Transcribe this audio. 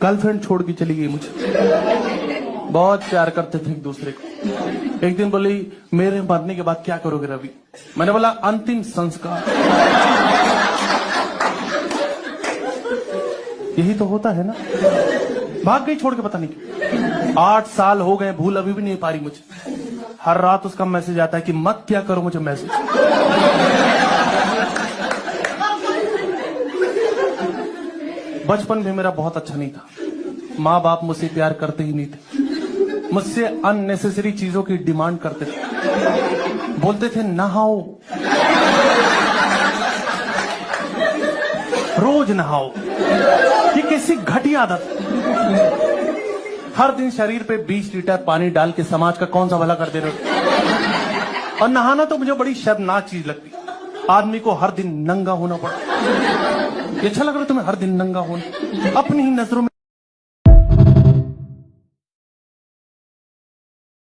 Girlfriend छोड़ के चली गई मुझे। बहुत प्यार करते थे एक दूसरे को। एक दिन बोली मेरे मरने के बाद क्या करोगे रवि? मैंने बोला अंतिम संस्कार। यही तो होता है ना। भाग गई छोड़ के, पता नहीं क्यों। 8 साल हो गए, भूल अभी भी नहीं पा रही मुझे। हर रात उसका मैसेज आता है कि मत क्या करो मुझे मैसेज। बचपन भी मेरा बहुत अच्छा नहीं था। माँ बाप मुझसे प्यार करते ही नहीं थे। मुझसे अननेसेसरी चीजों की डिमांड करते थे। बोलते थे नहाओ, रोज नहाओ। ये कैसी घटिया आदत। हर दिन शरीर पे 20 लीटर पानी डाल के समाज का कौन सा भला कर दे रहे हो। और नहाना तो मुझे बड़ी शर्मनाक चीज लगती। आदमी को हर दिन नंगा होना पड़ता। अच्छा लग रहा है तुम्हें हर दिन नंगा होना? अपनी ही नजरों में